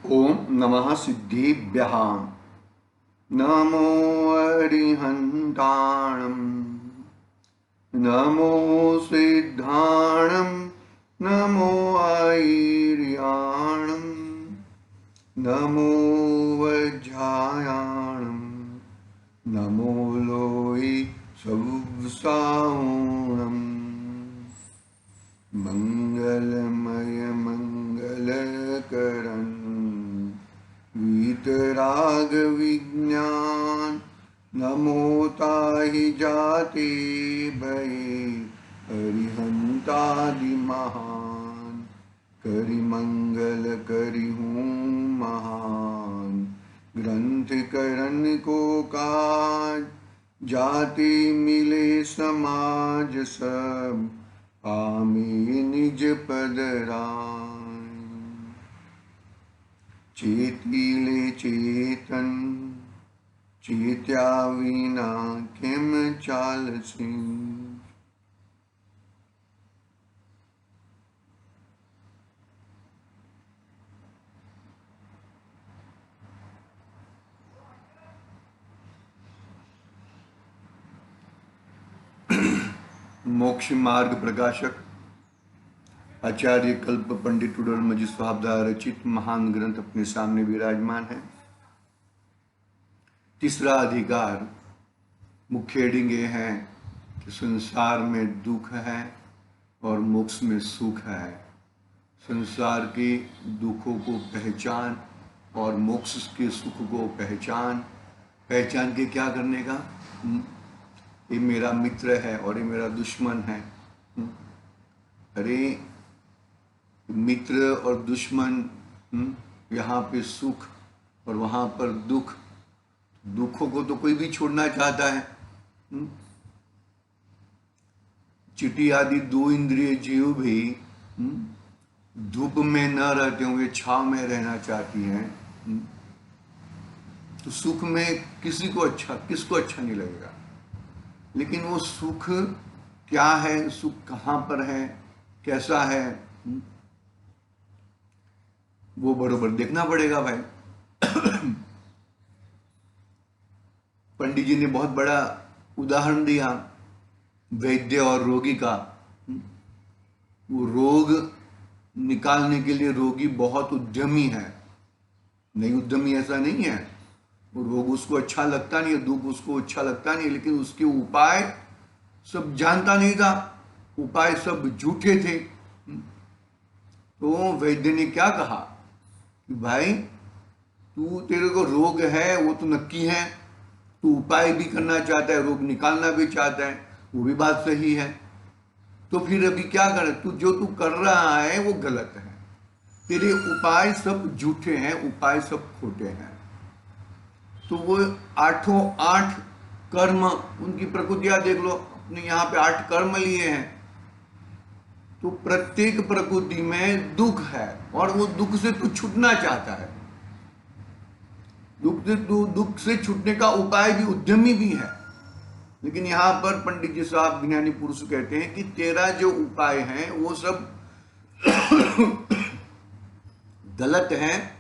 ओम नमः सिद्धेभ्यः। नमो अरिहन्ताणं, नमो सिद्धाणं, नमो आयर्याणं, नमो वज्रायाणं, नमो लोई सवसाणं। मंगलमय मंगलकरण वीतराग विज्ञान, नमो ताहि जाते भये अरिहंतादि महान। करि मंगल करि हूँ महान, ग्रंथ करण को काज, जाति मिले समाज सब, आमी निज पद राय। चेतीले चेतन, चेत्या विना किम चालसी। मोक्ष मार्ग प्रकाशक आचार्य कल्प पंडित टूडरमल स्वाब द्वारा रचित महान ग्रंथ अपने सामने विराजमान है। तीसरा अधिकार मुख्य हेडिंग ये है कि संसार में दुख है और मोक्ष में सुख है। संसार के दुखों को पहचान और मोक्ष के सुख को पहचान के क्या करने का। ये मेरा मित्र है और ये मेरा दुश्मन है। अरे मित्र और दुश्मन, यहाँ पे सुख और वहाँ पर दुख। दुखों को तो कोई भी छोड़ना चाहता है। चिटी आदि दो इंद्रिय जीव भी धूप में न रहते हुए छाव में रहना चाहती हैं। तो सुख में किसको अच्छा नहीं लगेगा। लेकिन वो सुख क्या है, सुख कहाँ पर है, कैसा है, वो बरोबर देखना पड़ेगा भाई। पंडित जी ने बहुत बड़ा उदाहरण दिया वैद्य और रोगी का। वो रोग निकालने के लिए रोगी बहुत उद्यमी है। नहीं उद्यमी ऐसा नहीं है। वो रोग उसको अच्छा लगता नहीं है, दुख उसको अच्छा लगता नहीं, लेकिन उसके उपाय सब जानता नहीं था। उपाय सब झूठे थे। तो वैद्य ने क्या कहा कि भाई तेरे को रोग है वो तो नक्की है, तू उपाय भी करना चाहता है, रोग निकालना भी चाहता है, वो भी बात सही है। तो फिर अभी क्या कर, जो तू कर रहा है वो गलत है। तेरे उपाय सब झूठे हैं, उपाय सब खोटे हैं। तो वो 8 कर्म, उनकी प्रकृतियां देख लो। अपने यहाँ पे 8 कर्म लिए हैं। तो प्रत्येक प्रकृति में दुख है और वो दुख से तू छूटना चाहता है। दुख से छूटने का उपाय भी उद्यमी भी है। लेकिन यहाँ पर पंडित जी साहब ज्ञानी पुरुष कहते हैं कि तेरा जो उपाय है वो सब गलत है।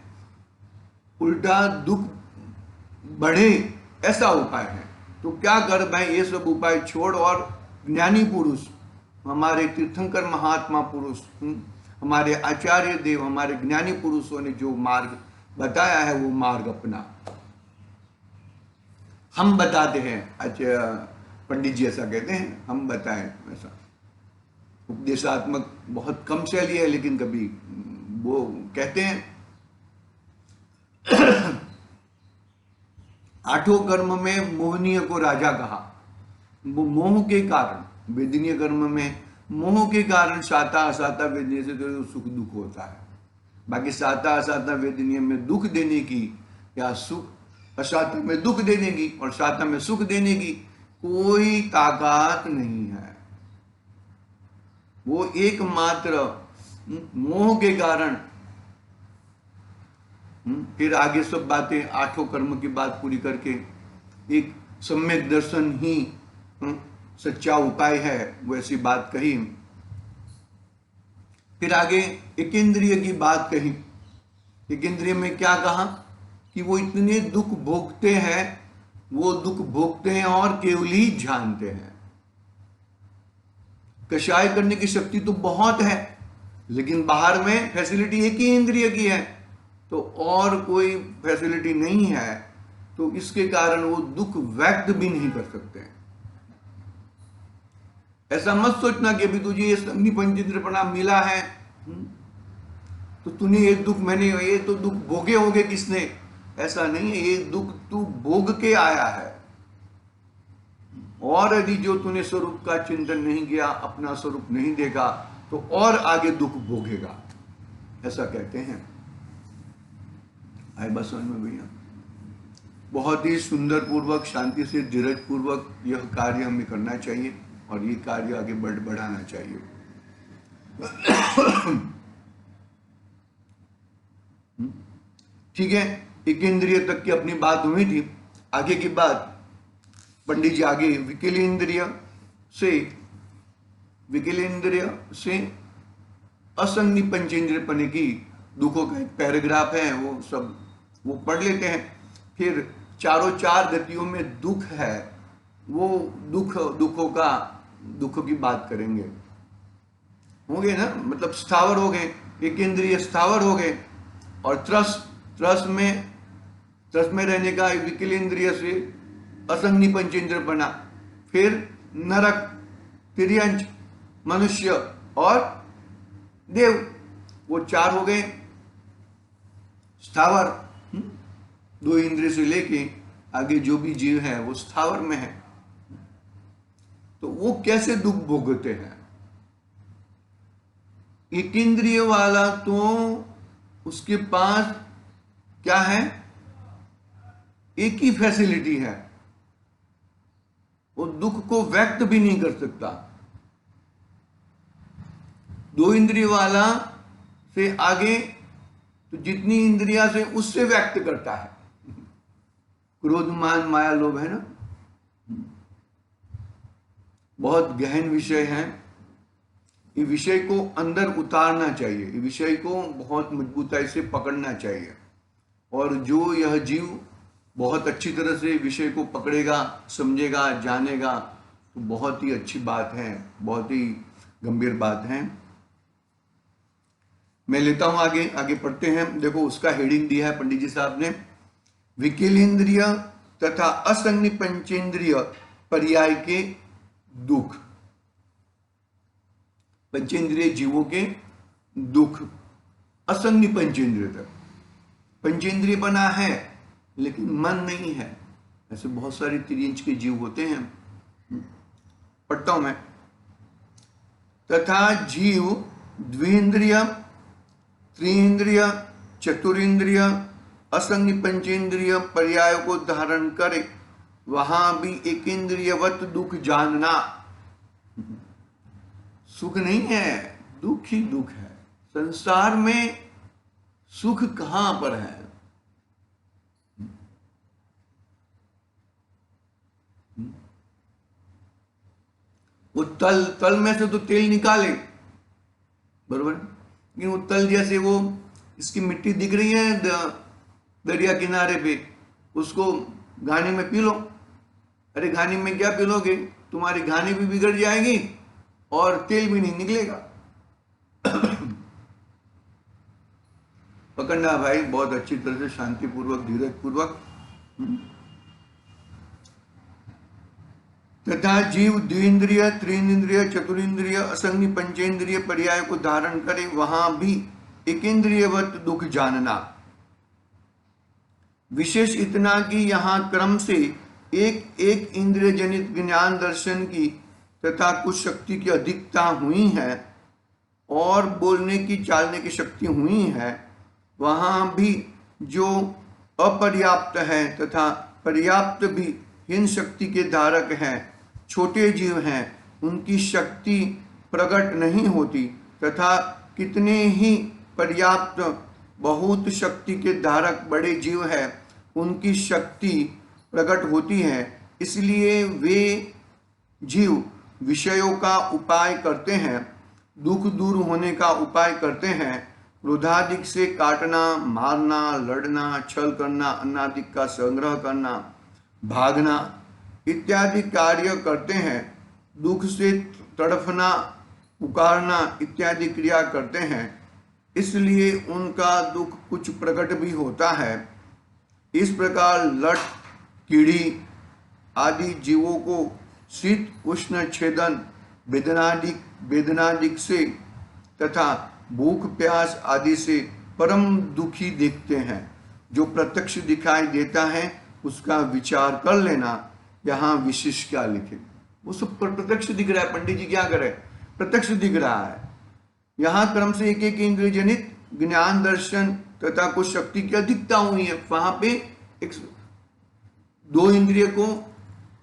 उल्टा दुख बढ़े ऐसा उपाय है। तो क्या कर भाई, ये सब उपाय छोड़ और ज्ञानी पुरुष, हमारे तीर्थंकर महात्मा पुरुष, हमारे आचार्य देव, हमारे ज्ञानी पुरुषों ने जो मार्ग बताया है वो मार्ग अपना। हम बताते हैं, अच्छा पंडित जी ऐसा कहते हैं, हम बताएं ऐसा। उपदेशात्मक बहुत कम शैली है, लेकिन कभी वो कहते हैं 8 कर्म में मोहनीय को राजा कहा। वो मोह के कारण, वेदनीय कर्म में मोह के कारण साता असाता वेदनीय से तो सुख दुख होता है। बाकी साता असाता वेदनीय में दुख देने की या सुख असाता में दुख देने की और साता में सुख देने की कोई ताकत नहीं है। वो एकमात्र मोह के कारण। फिर आगे सब बातें 8 कर्म की बात पूरी करके एक सम्यक दर्शन ही सच्चा उपाय है, वैसी बात कही। फिर आगे एकेंद्रिय की बात कही एक इंद्रिय में क्या कहा कि वो इतने दुख भोगते हैं, वो दुख भोगते हैं और केवल ही जानते हैं। कषाय करने की शक्ति तो बहुत है, लेकिन बाहर में फैसिलिटी एक ही इंद्रिय की है, तो और कोई फैसिलिटी नहीं है, तो इसके कारण वो दुख व्यक्त भी नहीं कर सकते हैं। ऐसा मत सोचना कि अभी तुझे ये अग्नि पंचेंद्रिय प्रणाम मिला है तो तूने ये दुख, मैंने ये तो दुख भोगे होंगे किसने, ऐसा नहीं है। ये दुख तू भोग के आया है, और यदि जो तूने स्वरूप का चिंतन नहीं किया, अपना स्वरूप नहीं देखा, तो और आगे दुख भोगेगा, ऐसा कहते हैं। आए बस समझ में भैया? बहुत ही सुंदर पूर्वक, शांति से, धीरज पूर्वक यह कार्य हमें करना चाहिए और ये कार्य आगे बढ़ाना चाहिए। ठीक है, एक इंद्रिय तक की अपनी बात हुई थी। आगे की बात पंडित जी आगे विकलेंद्रिय से असंगि पंचेंद्रिय पने की दुखों का एक पैराग्राफ है, वो सब वो पढ़ लेते हैं। फिर चार गतियों में दुख है, वो दुखों की बात करेंगे। हो गए ना, मतलब स्थावर हो गए, एक इंद्रिय स्थावर हो गए, और त्रस में रहने का विकलेंद्रिय से असंगि पंचेंद्रिय बना। फिर नरक, तिर्यंच, मनुष्य और देव, वो 4 हो गए स्थावर। 2 इंद्रिय से लेके आगे जो भी जीव है वो स्थावर में है। तो वो कैसे दुख भोगते हैं? एक इंद्रिय वाला तो उसके पास क्या है, एक ही फैसिलिटी है, वो दुख को व्यक्त भी नहीं कर सकता। 2 इंद्रिय वाला से आगे तो जितनी इंद्रिया से उससे व्यक्त करता है। क्रोध, मान, माया, लोभ है ना, बहुत गहन विषय है। ये विषय को अंदर उतारना चाहिए, ये विषय को बहुत मजबूताई से पकड़ना चाहिए, और जो यह जीव बहुत अच्छी तरह से विषय को पकड़ेगा, समझेगा, जानेगा, तो बहुत ही अच्छी बात है, बहुत ही गंभीर बात है। मैं लेता हूं आगे पढ़ते हैं। देखो उसका हेडिंग दिया है पंडित जी साहब ने, विकलेंद्रिय तथा असंगि पंचेंद्रिय पर्याय के दुख। पंचेंद्रिय जीवों के दुख, असंगि पंचेंद्रिय तक। पंचेंद्रिय बना है लेकिन मन नहीं है, ऐसे बहुत सारे तिर्यंच के जीव होते हैं। पढ़ता हूं मैं। तथा जीव द्विंद्रिय, त्रिंद्रिय, चतुरिंद्रिय, असंगि पंचेंद्रिय पर्याय को धारण करे, वहां भी एक इंद्रियवत दुख जानना। सुख नहीं है, दुख ही दुख है। संसार में सुख कहां पर है? वो तल में से तो तेल निकाले, बरोबर, लेकिन वो तल जैसे वो इसकी मिट्टी दिख रही है दरिया किनारे पे, उसको घानी में पी लो। अरे घानी में क्या पी लोगे, तुम्हारी घानी भी बिगड़ जाएगी और तेल भी नहीं निकलेगा। पकड़ना भाई बहुत अच्छी तरह से, शांतिपूर्वक, धीरज पूर्वक। तथा जीव द्विंद्रिय, त्रिंद्रिय, चतुरिंद्रिय, असंगि पंचेंद्रिय पर्याय को धारण करे, वहां भी एक इंद्रियवत दुख जानना। विशेष इतना कि यहां क्रम से एक एक इंद्रिय जनित ज्ञान दर्शन की तथा कुछ शक्ति की अधिकता हुई है और बोलने की, चालने की शक्ति हुई है, वहां भी जो अपर्याप्त है तथा पर्याप्त भी हीन शक्ति के धारक हैं, छोटे जीव हैं, उनकी शक्ति प्रकट नहीं होती, तथा कितने ही पर्याप्त बहुत शक्ति के धारक बड़े जीव हैं, उनकी शक्ति प्रकट होती है। इसलिए वे जीव विषयों का उपाय करते हैं, दुख दूर होने का उपाय करते हैं, क्रोधादिक से काटना, मारना, लड़ना, छल करना, अन्नादिक का संग्रह करना, भागना इत्यादि कार्य करते हैं। दुख से तड़फना, पुकारना इत्यादि क्रिया करते हैं, इसलिए उनका दुख कुछ प्रकट भी होता है। इस प्रकार लट, कीड़ी आदि जीवों को शीत उष्ण छेदन, वेदनादिक से तथा भूख प्यास आदि से परम दुखी देखते हैं। जो प्रत्यक्ष दिखाई देता है उसका विचार कर लेना। यहाँ विशेष क्या लिखे, वो सब प्रत्यक्ष दिख रहा है। पंडित जी क्या करे, प्रत्यक्ष दिख रहा है। यहाँ क्रम से एक एक इंद्रिय जनित ज्ञान दर्शन तथा कुछ शक्ति की अधिकता हुई है। वहां पे एक दो इंद्रिय को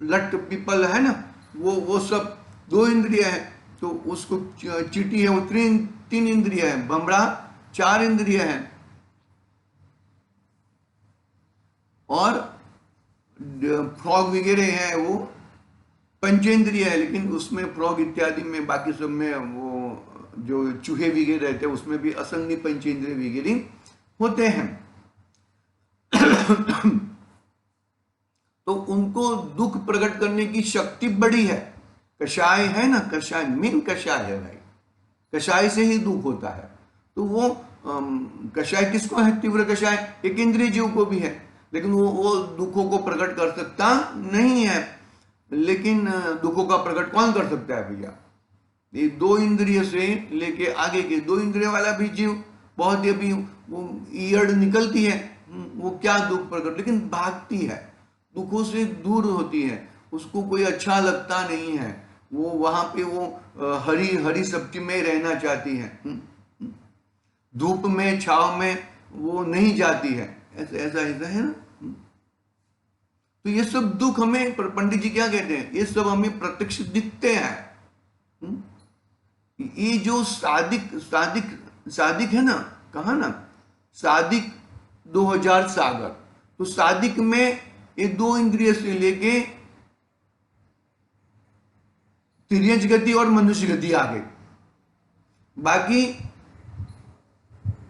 लट पीपल है ना, वो सब दो इंद्रिय है, तो उसको चीटी है वो तीन इंद्रिय है, भमरा 4 इंद्रिय है, और फ्रॉग वगैरह है वो पंचेंद्रिय है। लेकिन उसमें फ्रॉग इत्यादि में बाकी सब में वो जो चूहे वगैरह रहते हैं उसमें भी असंगी पंचेंद्रिय वगैरह होते हैं। तो उनको दुख प्रकट करने की शक्ति बड़ी है। कषाय है ना, कषाय मेन कषाय है भाई, कषाय से ही दुख होता है। तो वो कषाय किसको है, तीव्र कषाय एक इंद्रिय जीव को भी है, लेकिन वो दुखों को प्रकट कर सकता नहीं है। लेकिन दुखों का प्रकट कौन कर सकता है भैया, ये 2 इंद्रिय से लेके आगे के 2 इंद्रिय वाला भी जीव बहुत ही अभी वो ईयड़ निकलती है, वो क्या दुख प्रकट, लेकिन भागती है, दुखों से दूर होती है, उसको कोई अच्छा लगता नहीं है, वो वहां पे वो हरी हरी सब्जी में रहना चाहती है, धूप में छाव में वो नहीं जाती है। ऐसा ऐसा ऐसा है ना। तो ये सब दुख हमें, पंडित जी क्या कहते हैं, ये सब हमें प्रत्यक्ष दिखते हैं। ये जो सादिक है ना, कहा ना सादिक 2000 सागर, तो सादिक में ये 2 इंद्रिय से लेके तिर्यंच गति और मनुष्य गति आ गई। बाकी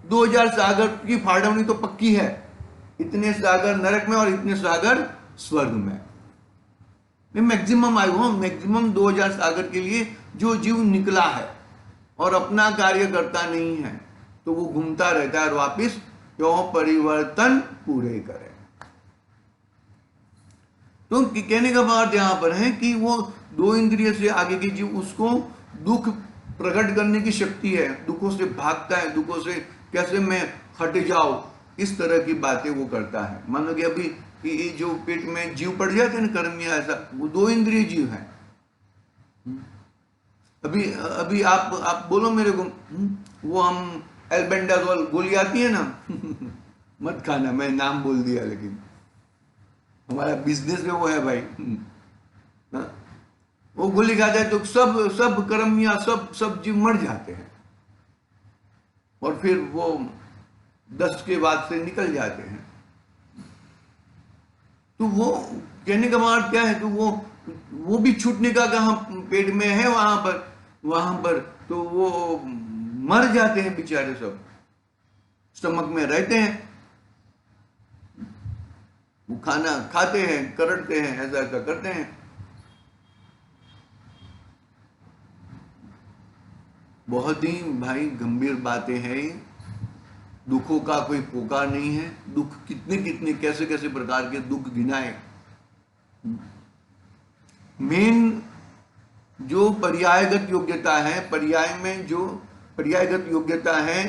2000 सागर की फाड़वनी तो पक्की है, इतने सागर नरक में और इतने सागर स्वर्ग में। मैं मैक्सिमम आयु हूं, मैक्सिमम 2000 सागर के लिए जो जीव निकला है और अपना कार्य करता नहीं है, तो वो घूमता रहता है और वापिस क्यों परिवर्तन पूरे करे। तो कहने का बात यहां पर है कि वो 2 इंद्रिय से आगे के जीव, उसको दुख प्रकट करने की शक्ति है, दुखों से भागता है, दुखों से कैसे मैं हट जाऊं, इस तरह की बातें वो करता है। मान लो कि अभी ये जो पेट में जीव पड़ जाते हैं ना, कर्मिया, ऐसा वो 2 इंद्रिय जीव है। अभी आप बोलो मेरे को, वो हम एल्बेंडाजोल गोली आती है ना मत खाना, मैं नाम बोल दिया, लेकिन हमारा बिजनेस में वो है भाई। वो गोली खाता है तो सब कर्मिया सब जीव मर जाते हैं, और फिर वो 10 के बाद से निकल जाते हैं। तो वो कहने का मतलब क्या है, तो वो भी छूटने का कहाँ पेट में है, वहां पर तो वो मर जाते हैं बेचारे, सब स्टमक में रहते हैं, वो खाना खाते हैं, करटते हैं, ऐसा ऐसा करते हैं। बहुत ही भाई गंभीर बातें हैं। दुखों का कोई पोकार नहीं है। दुख कितने कितने कैसे कैसे प्रकार के दुख गिनाए। मेन जो पर्यायगत योग्यता है, पर्याय में जो पर्यायगत योग्यता है,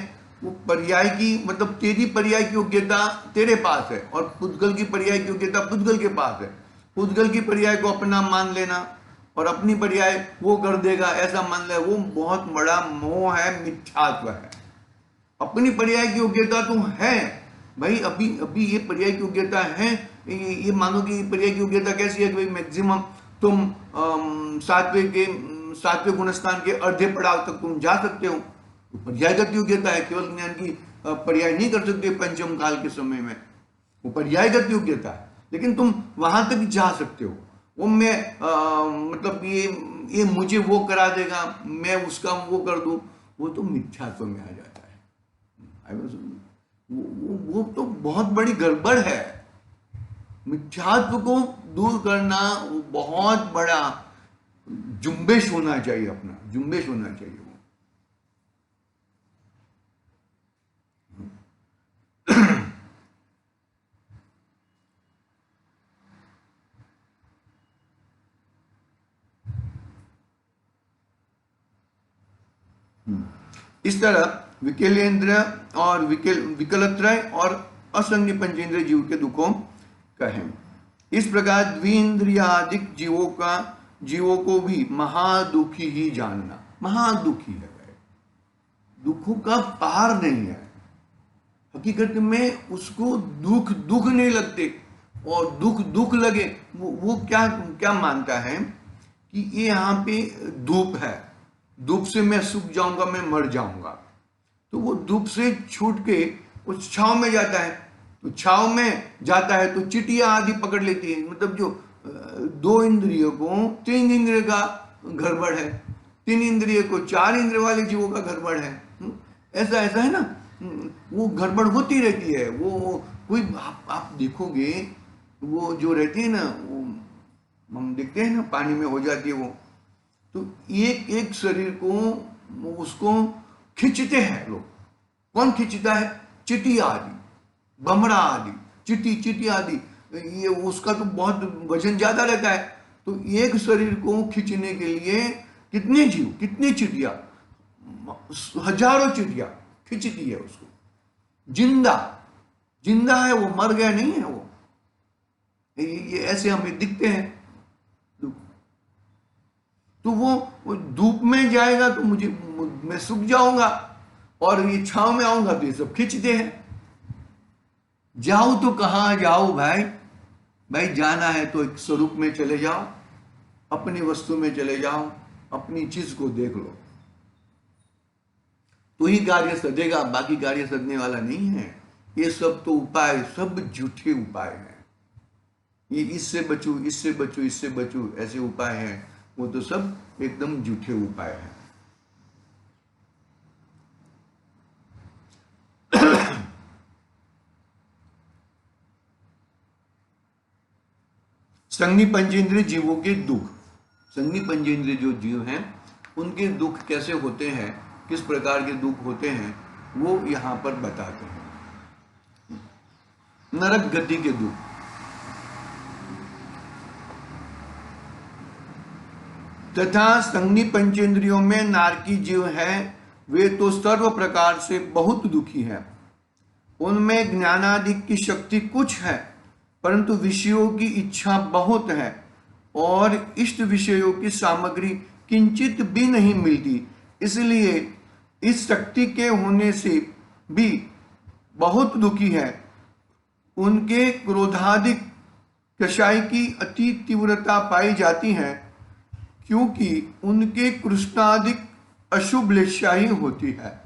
वो पर्याय की मतलब तेरी पर्याय की योग्यता तेरे पास है, और पुद्गल की पर्याय की योग्यता पुद्गल के पास है। पुद्गल की पर्याय को अपना मान लेना और अपनी पर्याय वो कर देगा ऐसा मान ले, वो बहुत बड़ा मोह है, मिथ्यात्व है। अपनी पर्याय की योग्यता तो है भाई, अभी ये पर्याय की योग्यता है। ये मानो कि पर्याय की योग्यता कैसी है कि भाई मैक्सिमम तुम सातवें गुणस्थान के अर्धे पड़ाव तक तुम जा सकते हो, तो पर्यायगत योग्यता है। केवल ज्ञान की पर्याय नहीं कर सकते पंचम काल के समय में, वो पर्यायगत योग्यता है, लेकिन तुम वहां तक जा सकते हो। वो मैं मतलब ये मुझे वो करा देगा, मैं उसका वो कर दूं, वो तो मिथ्यात्व में आ जाता है। वो तो बहुत बड़ी गड़बड़ है। मिथ्यात्व को दूर करना वो बहुत बड़ा जुम्बेश होना चाहिए, अपना जुम्बेश होना चाहिए वो। इस तरह विकलेंद्र और विकलत्रय और असंज्ञ पंचेंद्रिय जीव के दुखों कहें। इस प्रकार द्विंद्रियादिक जीवों को भी महादुखी ही जानना। महादुखी है, दुखों का पार नहीं है। हकीकत में उसको दुख नहीं लगते, और दुख लगे वो क्या क्या मानता है कि ये यहाँ पे धूप है, धूप से मैं सूख जाऊंगा, मैं मर जाऊंगा। तो वो धूप से छूट के उस छाव में जाता है, तो छाव में जाता है तो चिटिया आदि पकड़ लेती है। मतलब जो 2 इंद्रियों को 3 इंद्रिय का गड़बड़ है, 3 इंद्रिय को 4 इंद्रिय वाले जीवों का गड़बड़ है। ऐसा है ना, वो गड़बड़ होती रहती है। वो कोई आप देखोगे, वो जो रहती है ना, वो हम देखते हैं ना, पानी में हो जाती है वो, तो एक एक शरीर को उसको खींचते हैं लोग। कौन खींचता है? चिटिया आदि, बमड़ा आदि, चीटी आदि। ये उसका तो बहुत वजन ज्यादा रहता है, तो एक शरीर को खींचने के लिए कितने जीव, कितनी चिटिया, हजारों चिटिया खींचती है उसको। जिंदा है वो, मर गया नहीं है वो। ये ऐसे हमें दिखते हैं। तो वो धूप में जाएगा तो मैं सूख जाऊंगा, और ये छांव में आऊंगा तो ये सब खींचते हैं। जाओ तो कहां जाओ भाई जाना है तो एक स्वरूप में चले जाओ, अपनी वस्तु में चले जाओ, अपनी चीज को देख लो, तो ही कार्य सधेगा। बाकी कार्य सधने वाला नहीं है। ये सब तो उपाय, सब झूठे उपाय हैं। ये इससे बचू, इससे बचू, इससे बचू, ऐसे उपाय हैं, वो तो सब एकदम झूठे उपाय हैं। संज्ञी पंचेंद्रिय जीवों के दुख। संज्ञी पंचेंद्रिय जो जीव हैं उनके दुख कैसे होते हैं, किस प्रकार के दुख होते हैं, वो यहां पर बताते हैं। नरक गति के दुख। तथा संज्ञी पंचेंद्रियों में नारकी जीव हैं, वे तो सर्व प्रकार से बहुत दुखी हैं। उनमें ज्ञानादि की शक्ति कुछ है, परंतु विषयों की इच्छा बहुत है, और इष्ट विषयों की सामग्री किंचित भी नहीं मिलती। इसलिए इस शक्ति के होने से भी बहुत दुखी है। उनके क्रोधादिक कषाय की अति तीव्रता पाई जाती है, क्योंकि उनके कृष्णादिक अशुभ लेशाही होती है।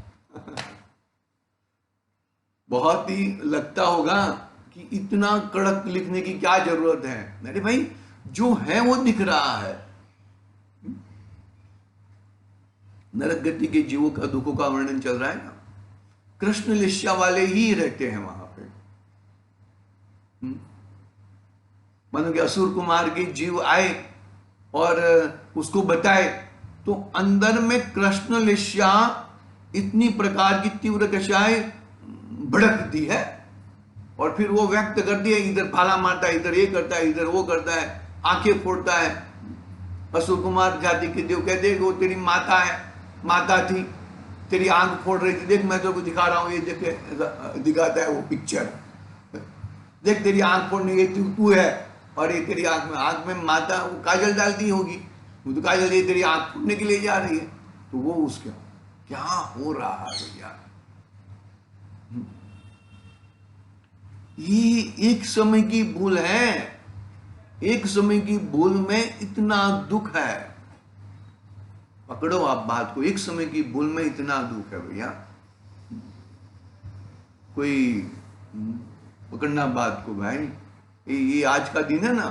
बहुत ही लगता होगा कि इतना कड़क लिखने की क्या जरूरत है। अरे भाई, जो है वो दिख रहा है। नरक गति के जीवों का दुखों का वर्णन चल रहा है ना, कृष्ण लिस्या वाले ही रहते हैं वहां पे। मानो कि असुर कुमार के जीव आए और उसको बताए, तो अंदर में कृष्ण लिस्या इतनी प्रकार की तीव्र कषाय भड़कती है, और फिर वो व्यक्त कर दिया, इधर भाला मारता है, इधर ये करता है, इधर वो करता है, आंखें फोड़ता है। असुर कुमार जाति के देव कहते हैं वो तेरी माता है, माता थी, तेरी आंख फोड़ रही थी, देख मैं तेरे को दिखा रहा हूं, ये देखे, दिखाता है वो पिक्चर, देख तेरी आंख फोड़ने की तू है, और ये तेरी आंख में माता वो काजल डालती होगी, वो तो काजल ये तेरी आंख फोड़ने के लिए जा रही है। तो वो उसका क्या हो रहा है यार। ये एक समय की भूल है, एक समय की भूल में इतना दुख है। पकड़ो आप बात को, एक समय की भूल में इतना दुख है भैया। कोई पकड़ना बात को भाई। ये आज का दिन है ना,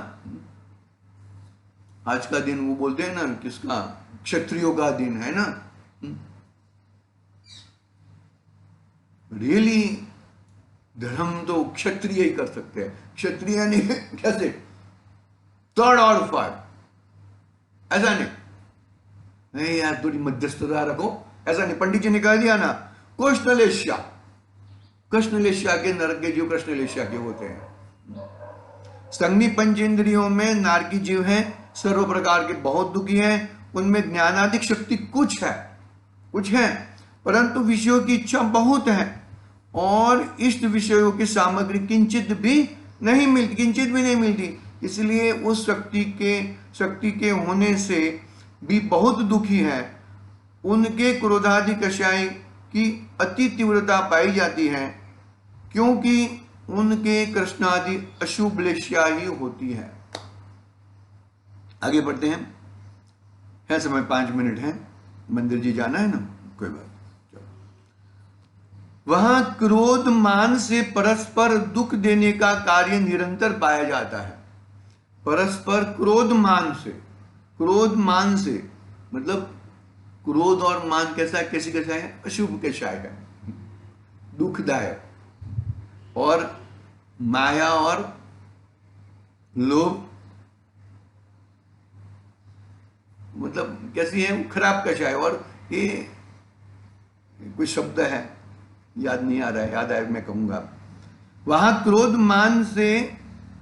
आज का दिन वो बोलते हैं ना, किसका, क्षत्रियों का दिन है ना। रियली धर्म तो क्षत्रिय ही कर सकते हैं। क्षत्रिय नहीं कैसे, थर्ड और फोर्थ, ऐसा नहीं यार थोड़ी मध्यस्थता रखो, ऐसा नहीं। पंडित जी ने कह दिया ना, कृष्णलेश्या, कृष्णलेश्या के नरक के जीव कृष्णलेश्या के होते हैं। संज्ञी पंचेंद्रियों में नारकी जीव हैं, सर्व प्रकार के बहुत दुखी हैं, उनमें ज्ञानाधिक शक्ति कुछ है, परंतु विषयों की इच्छा बहुत है और इष्ट विषयों की सामग्री किंचित भी नहीं मिलती, इसलिए उस शक्ति के होने से भी बहुत दुखी है। उनके क्रोधादि कषाय की अति तीव्रता पाई जाती है, क्योंकि उनके कृष्णादि अशुभ लेश्या ही होती है। आगे बढ़ते हैं, है समय 5 मिनट है, मंदिर जी जाना है ना, कोई बात। वहां क्रोध मान से परस्पर दुख देने का कार्य निरंतर पाया जाता है। परस्पर क्रोध मान से मतलब क्रोध और मान कैसा है, अशुभ कषाय है, दुखदायक। और माया और लोभ मतलब कैसी है, खराब कषाय। और ये कोई शब्द है, याद नहीं आ रहा है, याद आए मैं कहूंगा। वहां क्रोध मान से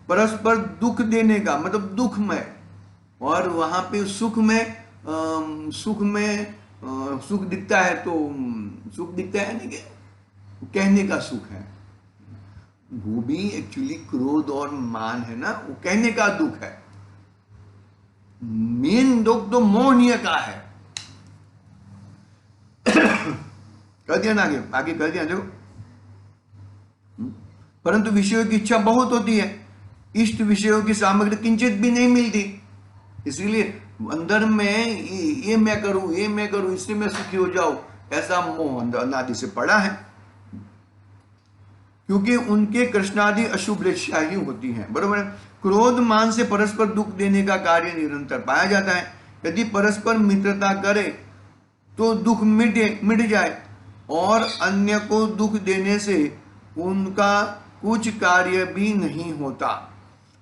परस्पर दुख देने का मतलब दुखमय, और वहां पे सुख दिखता है, तो सुख दिखता है नहीं, कहने का सुख है, वो भी एक्चुअली क्रोध और मान है ना, वो कहने का दुख है। मेन दुख तो मोहनीय का है। कर दिया ना, आगे कर दिया देखो। परंतु विषयों की इच्छा बहुत होती है, इष्ट विषयों की सामग्री किंचित भी नहीं मिलती, इसीलिए अंदर में ये मैं करूं, इससे मैं सुखी हो जाऊं, ऐसा मोह अंदर अनादि से पड़ा है, क्योंकि उनके कृष्णादि अशुभ लेश्या ही होती हैं। बरोबर है। क्रोध मान से परस्पर दुख देने का कार्य निरंतर पाया जाता है। यदि परस्पर मित्रता करे तो दुख मिट जाए, और अन्य को दुख देने से उनका कुछ कार्य भी नहीं होता,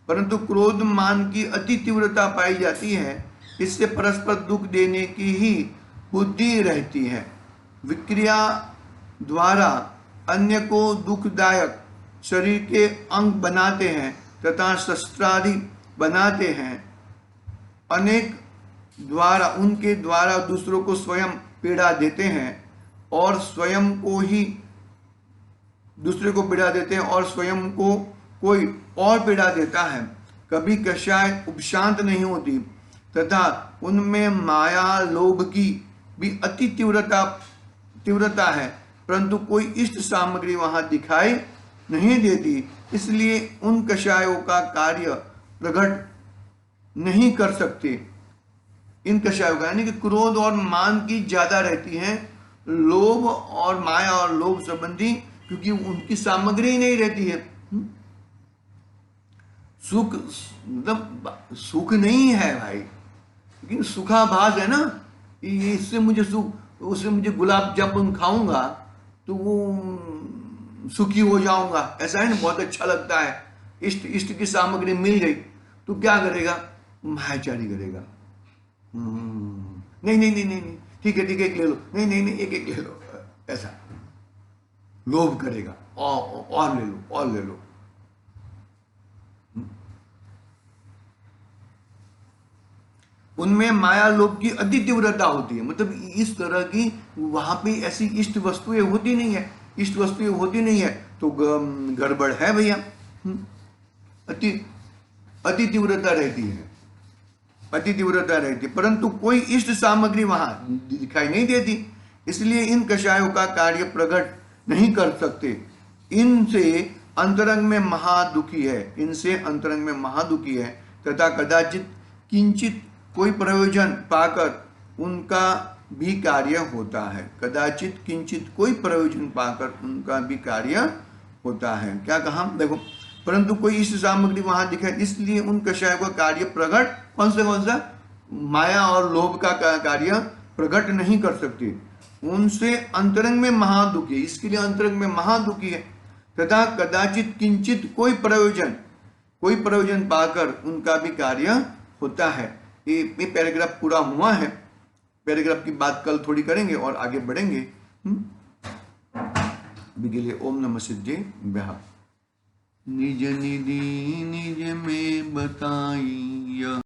परंतु क्रोध मान की अति तीव्रता पाई जाती है, इससे परस्पर दुख देने की ही बुद्धि रहती है। विक्रिया द्वारा अन्य को दुखदायक शरीर के अंग बनाते हैं तथा शस्त्रादि बनाते हैं। अनेक उनके द्वारा दूसरों को स्वयं पीड़ा देते हैं और स्वयं को ही दूसरे को पीड़ा देते हैं, और स्वयं को कोई और पीड़ा देता है। कभी कषाय उपशांत नहीं होती तथा उनमें माया लोभ की भी अति तीव्रता है, परंतु कोई इष्ट सामग्री वहां दिखाई नहीं देती, इसलिए उन कषायों का कार्य प्रकट नहीं कर सकते। इन कषायों का यानी कि क्रोध और मान की ज्यादा रहती हैं, लोभ और माया और लोभ संबंधी, क्योंकि उनकी सामग्री ही नहीं रहती है। सुख मतलब सुख नहीं है भाई, लेकिन सुखाभास है ना, इससे मुझे सुख, उससे मुझे गुलाब जामुन खाऊंगा तो वो सुखी हो जाऊंगा, ऐसा है ना, बहुत अच्छा लगता है। इष्ट की सामग्री मिल गई तो क्या करेगा, मायाचारी करेगा। नहीं ठीक है एक ले लो, नहीं एक ले लो, ऐसा लोभ करेगा, और ले लो। उनमें माया लोभ की अति तीव्रता होती है, मतलब इस तरह की वहां पे ऐसी इष्ट वस्तुएं होती नहीं है, तो गड़बड़ है भैया। अति तीव्रता रहती है, परंतु कोई इष्ट सामग्री वहां दिखाई नहीं देती, इसलिए इन कषायों का कार्य प्रकट नहीं कर सकते। इनसे अंतरंग में महादुखी है तथा कदाचित किंचित कोई प्रयोजन पाकर उनका भी कार्य होता है। क्या कहा देखो, परंतु कोई इष्ट सामग्री वहां दिखाई, इसलिए उन कषायों का कार्य प्रकट कौन सा माया और लोभ का कार्य प्रकट नहीं कर सकते। उनसे अंतरंग में महादुखी है, इसके लिए अंतरंग में महादुखी है। तथा कदाचित किंचित कोई प्रयोजन पाकर उनका भी कार्य होता है। ये पैराग्राफ पूरा हुआ है। पैराग्राफ की बात कल थोड़ी करेंगे और आगे बढ़ेंगे। अभी के लिए ओम नमः सिद्धेभ्यः। निज निधि निज में बताई